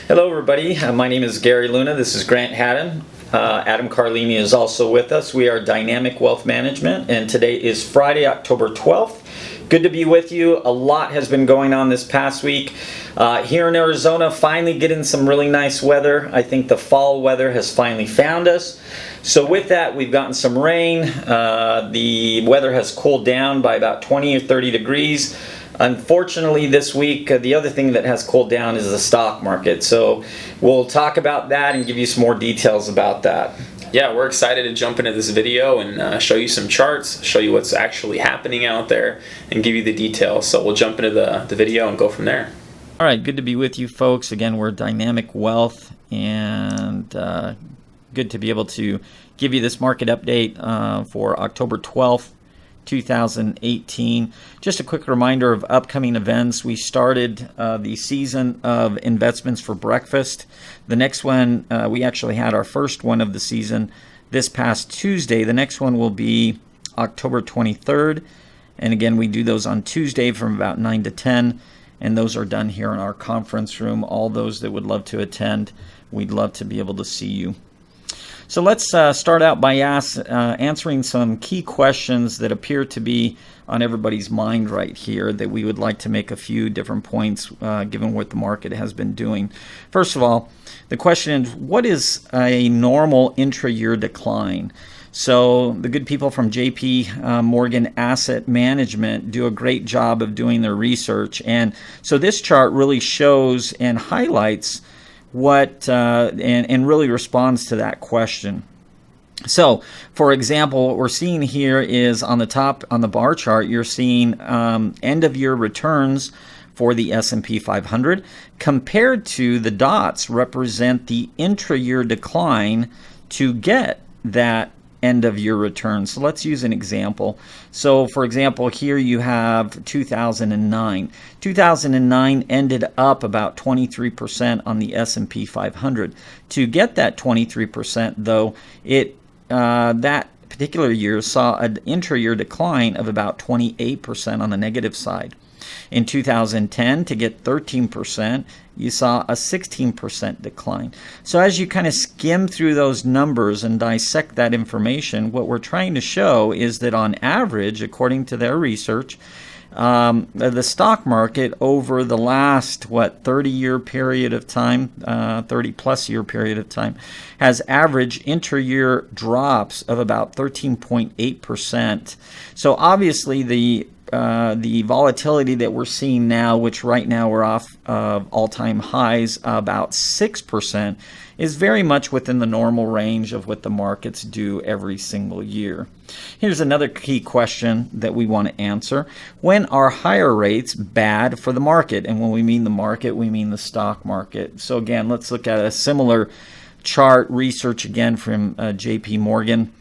Hello everybody, my name is Gary Luna. This is Grant Haddon. Adam Carlini is also with us. We are Dynamic Wealth Management, and today is Friday, October 12th. Good to be with you. A lot has been going on this past week. Here in Arizona, finally getting some really nice weather. I think the fall weather has finally found us. So with that, we've gotten some rain. The weather has cooled down by about 20 or 30 degrees. Unfortunately, this week, the other thing that has cooled down is the stock market. So we'll talk about that and give you some more details about that. Yeah, we're excited to jump into this video and show you some charts, show you what's actually happening out there, and give you the details. So we'll jump into the video and go from there. All right, good to be with you folks. Again, we're Dynamic Wealth, and good to be able to give you this market update for October 12th. 2018. Just a quick reminder of upcoming events. We started the season of investments for breakfast. The next one, we actually had our first one of the season this past Tuesday. The next one will be October 23rd. And again, we do those on Tuesday from about 9 to 10. And those are done here in our conference room. All those that would love to attend, we'd love to be able to see you. So let's start out by answering some key questions that appear to be on everybody's mind right here that we would like to make a few different points given what the market has been doing. First of all, the question is, what is a normal intra-year decline? So the good people from JP Morgan Asset Management do a great job of doing their research. And so this chart really shows and highlights what and really responds to that question. So, for example, what we're seeing here is on the top on the bar chart, you're seeing end of year returns for the S&P 500 compared to the dots represent the intra-year decline to get that end of year return. So let's use an example. So for example, here you have 2009. 2009 ended up about 23% on the S&P 500. To get that 23% though, that particular year saw an intra-year decline of about 28% on the negative side. In 2010, to get 13%, you saw a 16% decline. So as you kind of skim through those numbers and dissect that information, what we're trying to show is that on average, according to their research, the stock market over the last 30-year period of time, 30-plus year period of time, has averaged intra-year drops of about 13.8%. So obviously the volatility that we're seeing now, which right now we're off of all-time highs about 6%, is very much within the normal range of what the markets do every single year. Here's another key question that we want to answer. When are higher rates bad for the market? And when we mean the market, we mean the stock market. So again, let's look at a similar chart research again from JP Morgan.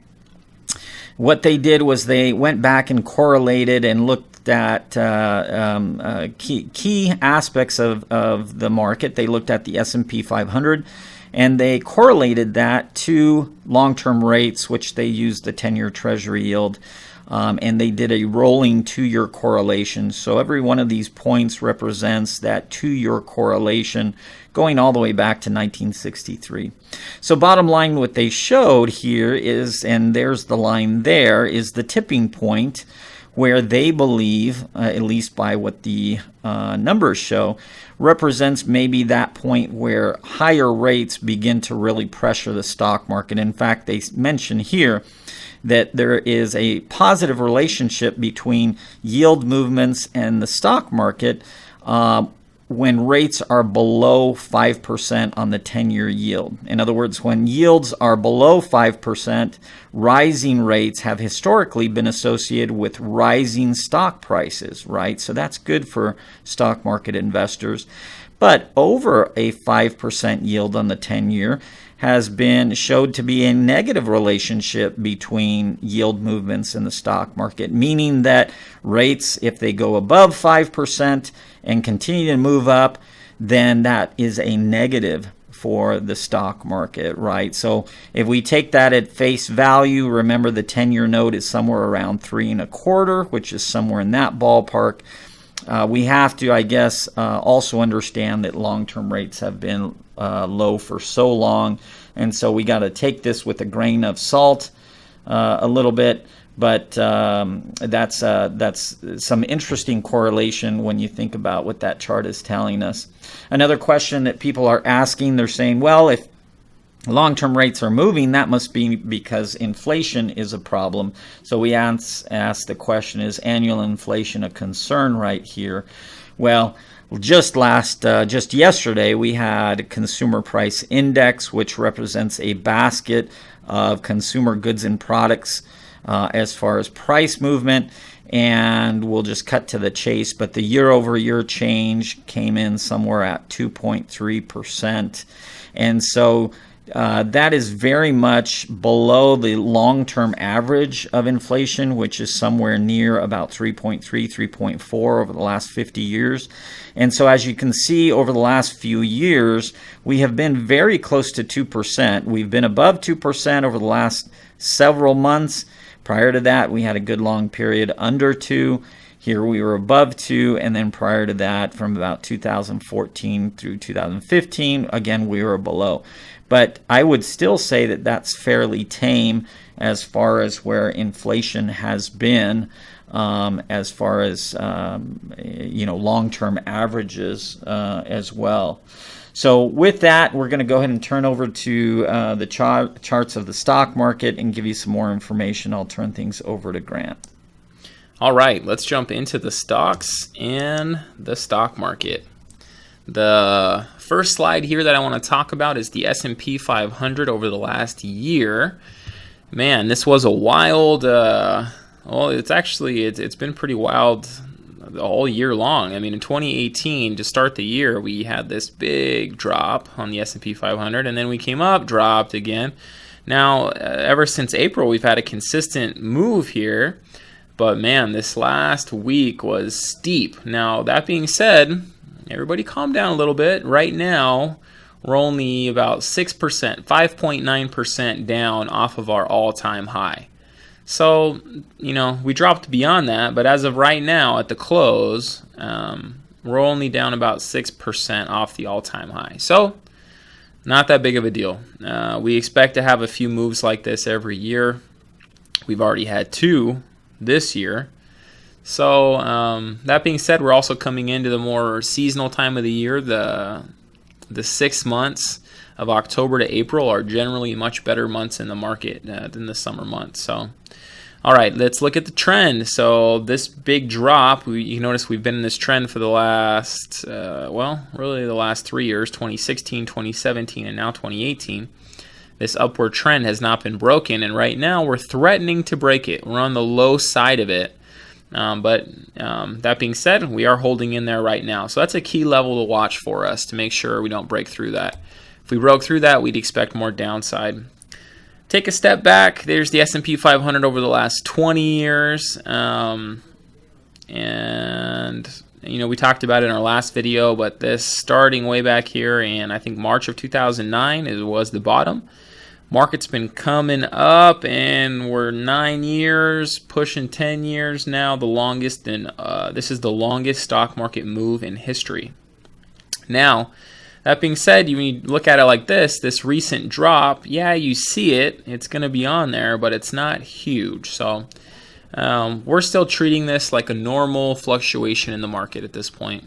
What they did was they went back and correlated and looked at key aspects of the market. They looked at the S&P 500, and they correlated that to long-term rates, which they used the 10-year Treasury yield, and they did a rolling 2-year correlation. So every one of these points represents that 2-year correlation going all the way back to 1963. So bottom line, what they showed here is, and there's the line there, is the tipping point where they believe, at least by what the numbers show, represents maybe that point where higher rates begin to really pressure the stock market. In fact, they mention here that there is a positive relationship between yield movements and the stock market when rates are below 5% on the 10-year yield. In other words, when yields are below 5%, rising rates have historically been associated with rising stock prices, right? So that's good for stock market investors. But over a 5% yield on the 10-year has been showed to be a negative relationship between yield movements in the stock market, meaning that rates, if they go above 5% and continue to move up, then that is a negative for the stock market, right? So if we take that at face value, remember the 10-year note is somewhere around 3.25, which is somewhere in that ballpark. we have to, I guess, also understand that long-term rates have been low for so long, and so we got to take this with a grain of salt a little bit. But that's some interesting correlation when you think about what that chart is telling us. Another question that people are asking, they're saying, well, if long-term rates are moving, that must be because inflation is a problem. So we ask the question, is annual inflation a concern right here? Well, just yesterday, we had a consumer price index, which represents a basket of consumer goods and products as far as price movement, and we'll just cut to the chase, but the year-over-year change came in somewhere at 2.3%, and so that is very much below the long-term average of inflation, which is somewhere near about 3.3, 3.4 over the last 50 years. And so as you can see, over the last few years, we have been very close to 2%. We've been above 2% over the last several months. Prior to that, we had a good long period under 2. Here we were above 2, and then prior to that, from about 2014 through 2015, again, we were below. But I would still say that that's fairly tame as far as where inflation has been, as far as long-term averages as well. So with that, we're going to go ahead and turn over to the charts of the stock market and give you some more information. I'll turn things over to Grant. All right, let's jump into the stocks and the stock market. The first slide here that I want to talk about is the S&P 500 over the last year. Man, this was a wild, it's been pretty wild all year long. I mean, in 2018, to start the year, we had this big drop on the S&P 500, and then we came up, dropped again. Now, ever since April, we've had a consistent move here, but man, this last week was steep. Now, that being said, everybody calm down a little bit. Right now, we're only about 6%, 5.9% down off of our all-time high. So, we dropped beyond that, but as of right now, at the close, we're only down about 6% off the all-time high. So, not that big of a deal. We expect to have a few moves like this every year. We've already had 2 this year. So that being said, we're also coming into the more seasonal time of the year. The 6 months of October to April are generally much better months in the market than the summer months. So, all right, let's look at the trend. So this big drop, you notice we've been in this trend for the last, really the last 3 years, 2016, 2017, and now 2018. This upward trend has not been broken, and right now we're threatening to break it. We're on the low side of it. But that being said, we are holding in there right now. So that's a key level to watch for us to make sure we don't break through that. If we broke through that, we'd expect more downside. Take a step back. There's the S&P 500 over the last 20 years. And, we talked about it in our last video, but this starting way back here in, I think, March of 2009 was the bottom. Market's been coming up, and we're 9 years, pushing 10 years now, the longest, and this is the longest stock market move in history. Now, that being said, when you look at it like this recent drop, yeah, you see it. It's going to be on there, but it's not huge. So we're still treating this like a normal fluctuation in the market at this point.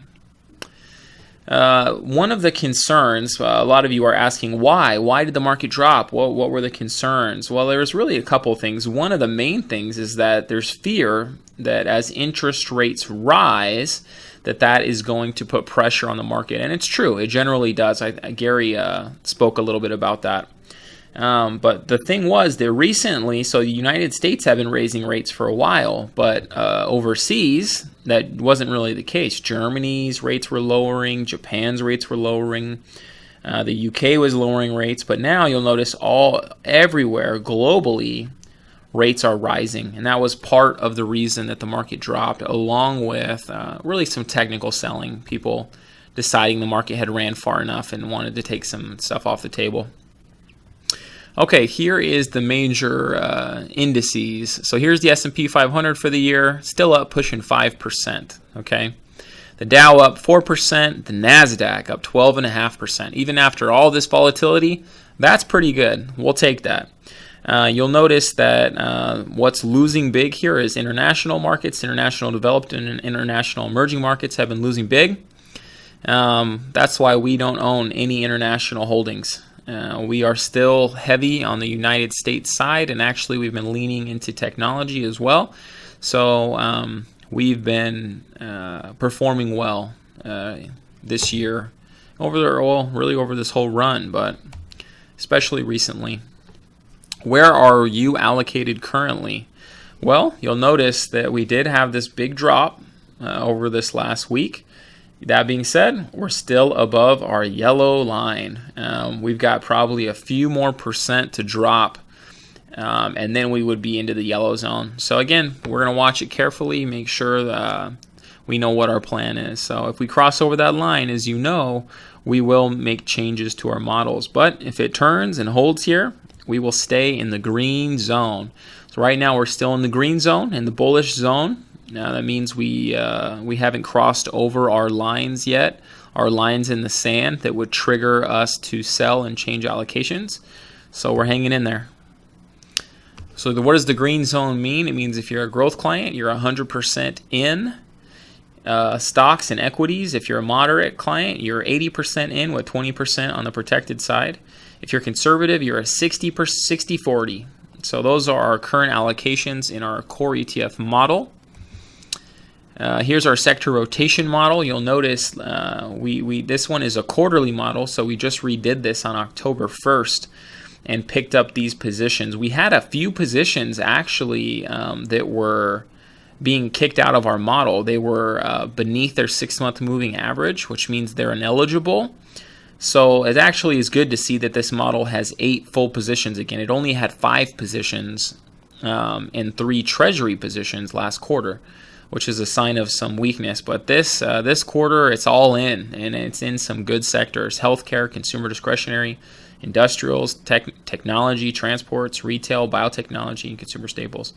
One of the concerns, a lot of you are asking, why did the market drop? What were the concerns? Well, there's really a couple things. One of the main things is that there's fear that as interest rates rise, that is going to put pressure on the market. And it's true. It generally does. Gary spoke a little bit about that. But the thing was that recently, so the United States have been raising rates for a while, but overseas, that wasn't really the case. Germany's rates were lowering, Japan's rates were lowering, the UK was lowering rates, but now you'll notice everywhere globally, rates are rising, and that was part of the reason that the market dropped, along with really some technical selling, people deciding the market had ran far enough and wanted to take some stuff off the table. Okay, here is the major indices. So here's the S&P 500 for the year, still up pushing 5%, okay? The Dow up 4%, the NASDAQ up 12.5%. Even after all this volatility, that's pretty good. We'll take that. You'll notice that what's losing big here is international markets. International developed and international emerging markets have been losing big. That's why we don't own any international holdings. We are still heavy on the United States side, and actually we've been leaning into technology as well. So we've been performing well this year, really over this whole run, but especially recently. Where are you allocated currently? Well, you'll notice that we did have this big drop over this last week. That being said, we're still above our yellow line. We've got probably a few more percent to drop, and then we would be into the yellow zone. So again, we're going to watch it carefully, make sure that we know what our plan is. So if we cross over that line, as you know, we will make changes to our models. But if it turns and holds here, we will stay in the green zone. So right now we're still in the green zone, in the bullish zone. Now that means we haven't crossed over our lines yet, our lines in the sand that would trigger us to sell and change allocations. So we're hanging in there. So what does the green zone mean? It means if you're a growth client, you're 100% in stocks and equities. If you're a moderate client, you're 80% in with 20% on the protected side. If you're conservative, you're a 60-40. So those are our current allocations in our core ETF model. Here's our sector rotation model. You'll notice this one is a quarterly model, so we just redid this on October 1st and picked up these positions. We had a few positions actually that were being kicked out of our model. They were beneath their 6-month moving average, which means they're ineligible. So it actually is good to see that this model has 8 full positions again. It only had 5 positions and 3 treasury positions last quarter, which is a sign of some weakness. But this quarter, it's all in, and it's in some good sectors: healthcare, consumer discretionary, industrials, technology, transports, retail, biotechnology, and consumer staples.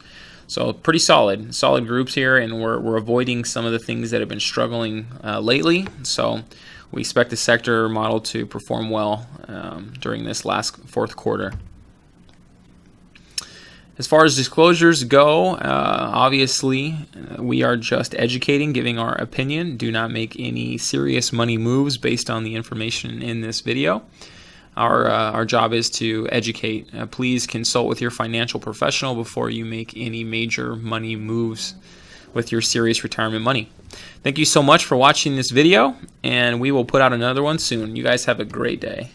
So pretty solid groups here, and we're avoiding some of the things that have been struggling lately. So we expect the sector model to perform well during this last fourth quarter. As far as disclosures go, obviously we are just educating, giving our opinion. Do not make any serious money moves based on the information in this video. Our job is to educate. Please consult with your financial professional before you make any major money moves with your serious retirement money. Thank you so much for watching this video, and we will put out another one soon. You guys have a great day.